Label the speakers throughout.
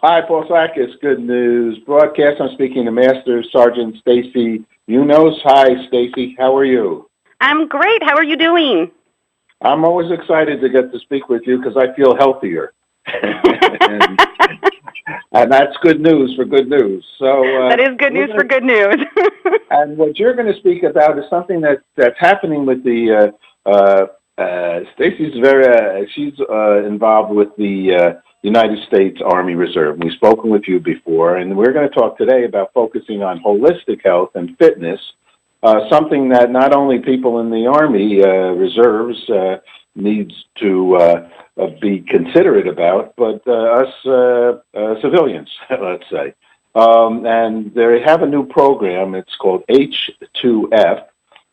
Speaker 1: Hi, Paul Sackis, Good News Broadcast. I'm speaking to Master Sergeant STACEY MUNOZ. Hi, Stacy. How are you?
Speaker 2: I'm great. How are you doing?
Speaker 1: I'm always excited to get to speak with you because I feel healthier. and that's good news for good news. So
Speaker 2: that is good news for good news.
Speaker 1: And what you're going to speak about is something that's happening with the Stacy's she's involved with the United States Army Reserve. We've spoken with you before, and we're going to talk today about focusing on holistic health and fitness, something that not only people in the Army Reserves needs to be considerate about, but us civilians, let's say. And they have a new program. It's called H2F,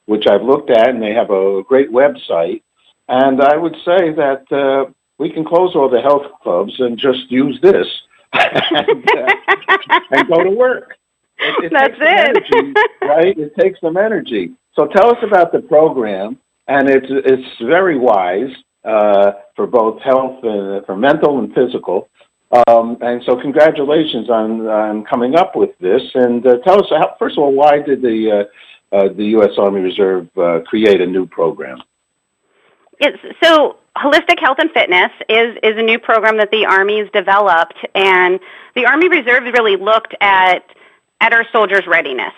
Speaker 1: which I've looked at, and they have a great website. And I would say that we can close all the health clubs and just use this and go to work.
Speaker 2: That's it.
Speaker 1: Energy, right? It takes some energy. So tell us about the program, and it's very wise for both health and for mental and physical. And so congratulations on coming up with this. And tell us, first of all, why did the U.S. Army Reserve create a new program?
Speaker 2: So holistic health and fitness is a new program that the Army's developed, and the Army Reserve really looked at our soldiers' readiness.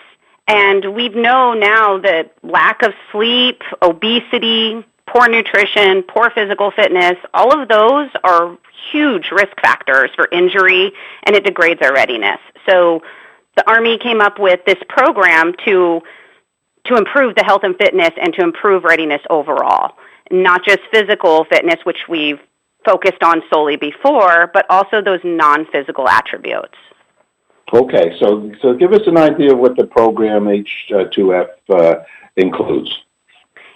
Speaker 2: And we know now that lack of sleep, obesity, poor nutrition, poor physical fitness, all of those are huge risk factors for injury, and it degrades our readiness. So the Army came up with this program to improve the health and fitness and to improve readiness overall. Not just physical fitness, which we've focused on solely before, but also those non-physical attributes.
Speaker 1: Okay, so give us an idea of what the program H2F includes.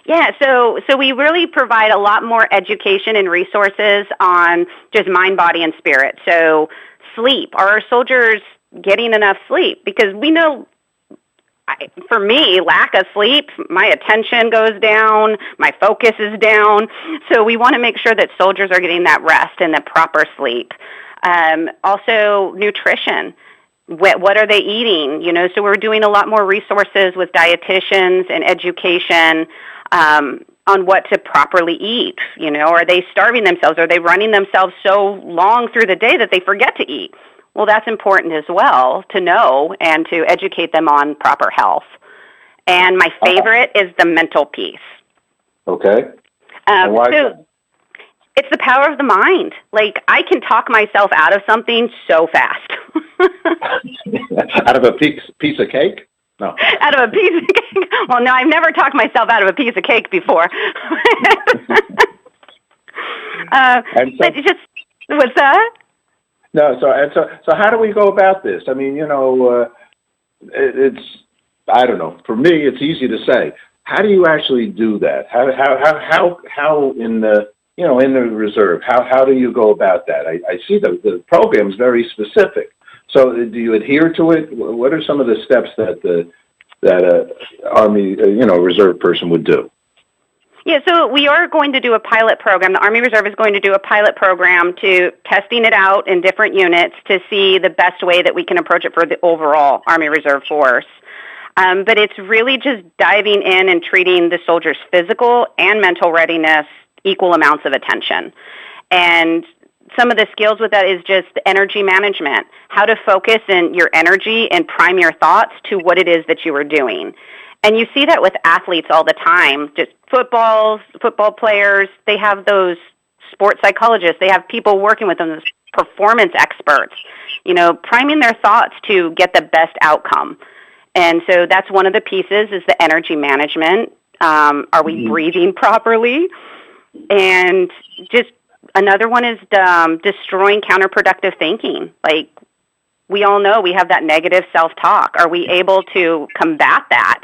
Speaker 2: Yeah, so we really provide a lot more education and resources on just mind, body, and spirit. So sleep. Are our soldiers getting enough sleep? Because we know, for me, lack of sleep, my attention goes down, my focus is down. So we want to make sure that soldiers are getting that rest and the proper sleep. Also, nutrition. What are they eating? So we're doing a lot more resources with dietitians and education on what to properly eat. Are they starving themselves? Are they running themselves so long through the day that they forget to eat? Well, that's important as well to know and to educate them on proper health. And my favorite is the mental piece.
Speaker 1: Okay. And why
Speaker 2: so it's the power of the mind. Like, I can talk myself out of something so fast.
Speaker 1: Out of a piece of cake? No.
Speaker 2: Out of a piece of cake? Well, no, I've never talked myself out of a piece of cake before. But just, what's that?
Speaker 1: No, so how do we go about this? I mean, it's, I don't know. For me, it's easy to say. How do you actually do that? How in the in the reserve? How do you go about that? I see the program's very specific. So do you adhere to it? What are some of the steps that Army Reserve person would do?
Speaker 2: Yeah, so we are going to do a pilot program. The Army Reserve is going to do a pilot program to testing it out in different units to see the best way that we can approach it for the overall Army Reserve force. But it's really just diving in and treating the soldiers' physical and mental readiness equal amounts of attention. And some of the skills with that is just energy management, how to focus in your energy and prime your thoughts to what it is that you are doing. And you see that with athletes all the time, just football players, they have those sports psychologists, they have people working with them, those performance experts, priming their thoughts to get the best outcome. And so that's one of the pieces is the energy management. Are we breathing properly? And just another one is destroying counterproductive thinking. Like, we all know we have that negative self-talk. Are we able to combat that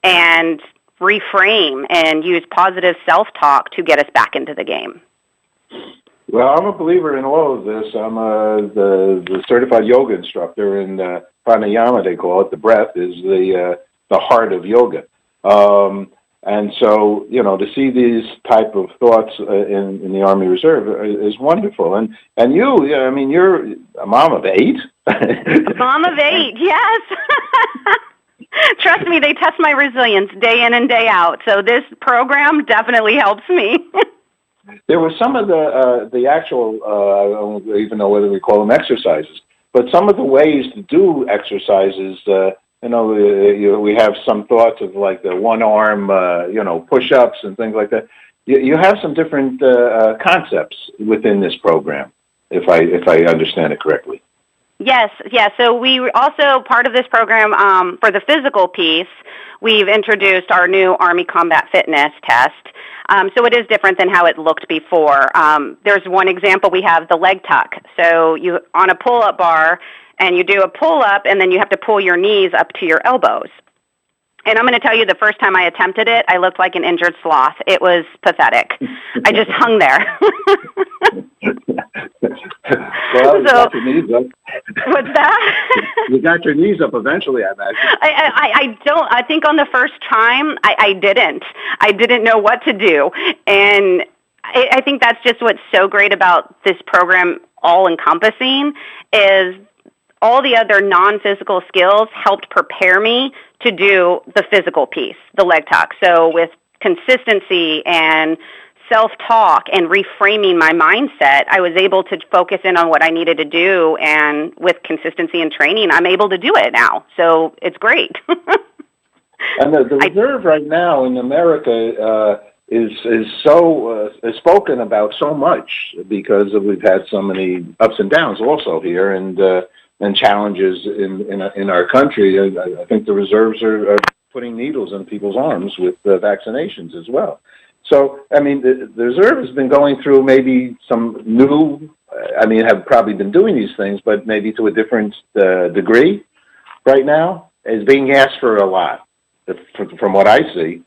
Speaker 2: and reframe and use positive self-talk to get us back into the game?
Speaker 1: Well, I'm a believer in all of this. I'm the certified yoga instructor, and pranayama, they call it, the breath, is the heart of yoga. And so, to see these type of thoughts in the Army Reserve is wonderful. And you, you're a mom of 8.
Speaker 2: Mom of 8, yes. Trust me, they test my resilience day in and day out. So this program definitely helps me.
Speaker 1: There were some of the actual, I don't even know whether we call them exercises, but some of the ways to do exercises, we have some thoughts of like the one arm, push-ups and things like that. You have some different concepts within this program, if I understand it correctly.
Speaker 2: Yes. So we also, part of this program, for the physical piece, we've introduced our new Army Combat Fitness test. So it is different than how it looked before. There's one example, we have the leg tuck. So you on a pull-up bar, and you do a pull-up, and then you have to pull your knees up to your elbows. And I'm going to tell you, the first time I attempted it, I looked like an injured sloth. It was pathetic. I just hung there.
Speaker 1: Well, you got your knees up.
Speaker 2: What's that?
Speaker 1: You got your knees up eventually, I imagine.
Speaker 2: I think on the first time, I didn't. I didn't know what to do. And I think that's just what's so great about this program, all-encompassing, is all the other non-physical skills helped prepare me to do the physical piece, the leg tuck. So with consistency and self-talk and reframing my mindset, I was able to focus in on what I needed to do, and with consistency and training, I'm able to do it now. So it's great.
Speaker 1: And the reserve right now in America is so spoken about so much because we've had so many ups and downs also here, and challenges in our country. I think the reserves are putting needles in people's arms with vaccinations as well. So, the reserve has been going through maybe some new, have probably been doing these things, but maybe to a different degree right now. Is being asked for a lot, from what I see,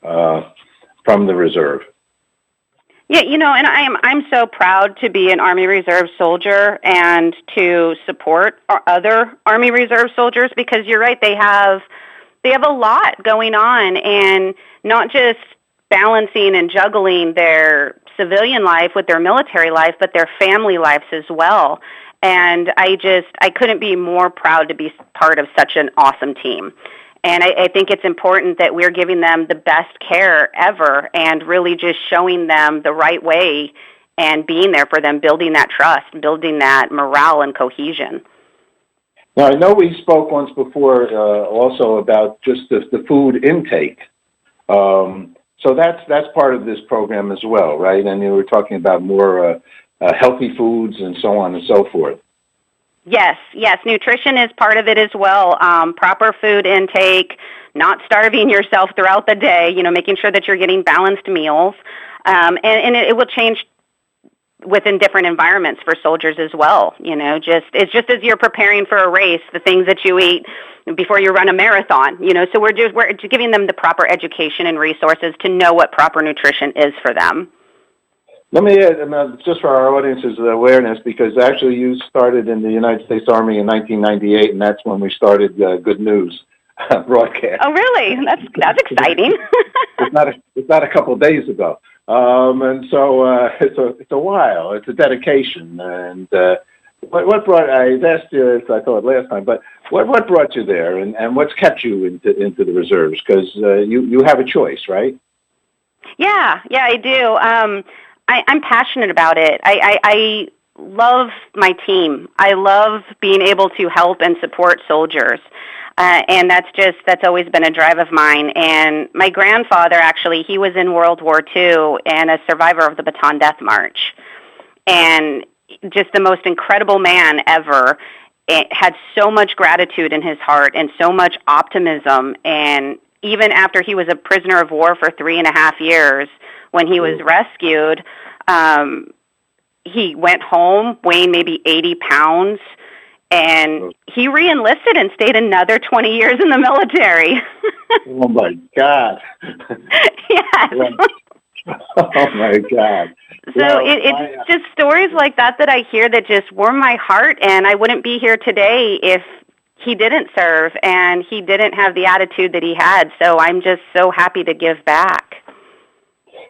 Speaker 1: from the reserve.
Speaker 2: Yeah, and I'm so proud to be an Army Reserve soldier and to support our other Army Reserve soldiers, because you're right, they have a lot going on, and not just balancing and juggling their civilian life with their military life, but their family lives as well. And I couldn't be more proud to be part of such an awesome team. And I think it's important that we're giving them the best care ever and really just showing them the right way and being there for them, building that trust, building that morale and cohesion.
Speaker 1: Now, I know we spoke once before also about just the food intake. So that's part of this program as well, right? And you were talking about more healthy foods and so on and so forth.
Speaker 2: Yes. Nutrition is part of it as well. Proper food intake, not starving yourself throughout the day, making sure that you're getting balanced meals. And it will change within different environments for soldiers as well. It's just as you're preparing for a race, the things that you eat before you run a marathon, so we're just giving them the proper education and resources to know what proper nutrition is for them.
Speaker 1: Let me add, just for our audience's awareness, because actually you started in the United States Army in 1998, and that's when we started Good News broadcast.
Speaker 2: Oh, really? That's exciting.
Speaker 1: It's not a couple of days ago, and so it's a while. It's a dedication, and what brought? I asked you, I thought last time, but what brought you there, and what's kept you into the reserves? Because you have a choice, right? Yeah,
Speaker 2: I do. I'm passionate about it. I love my team. I love being able to help and support soldiers. And that's always been a drive of mine. And my grandfather, actually, he was in World War II and a survivor of the Bataan Death March. And just the most incredible man ever. It had so much gratitude in his heart and so much optimism. And even after he was a prisoner of war for 3.5 years, when he was rescued, he went home weighing maybe 80 pounds, and he re-enlisted and stayed another 20 years in the military.
Speaker 1: Oh, my God.
Speaker 2: Yes.
Speaker 1: Oh, my God.
Speaker 2: So it's just stories like that I hear that just warm my heart, and I wouldn't be here today if he didn't serve and he didn't have the attitude that he had. So I'm just so happy to give back.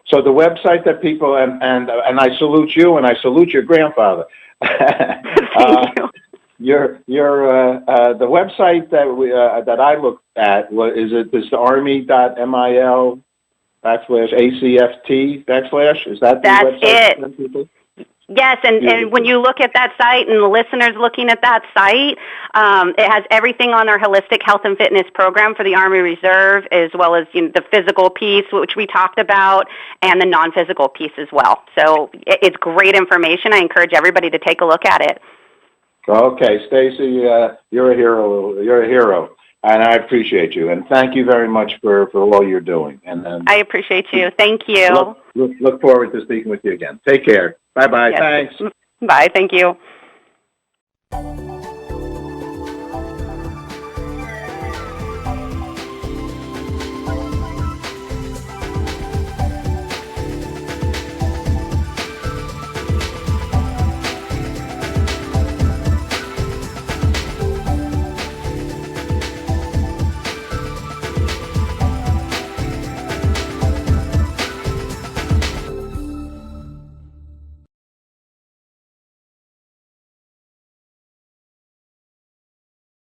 Speaker 1: So the website that people, and I salute you and I salute your grandfather.
Speaker 2: Thank you.
Speaker 1: The website that I looked at is the army.mil/ACFT/? Is that the
Speaker 2: That's
Speaker 1: website?
Speaker 2: it. Yes, and when you look at that site and the listeners looking at that site, it has everything on our holistic health and fitness program for the Army Reserve, as well as the physical piece, which we talked about, and the non-physical piece as well. So it's great information. I encourage everybody to take a look at it.
Speaker 1: Okay, Stacy, you're a hero. You're a hero, and I appreciate you. And thank you very much for all you're doing. And
Speaker 2: I appreciate you. Thank you.
Speaker 1: Look forward to speaking with you again. Take care. Bye-bye.
Speaker 2: Yes.
Speaker 1: Thanks.
Speaker 2: Bye. Thank you.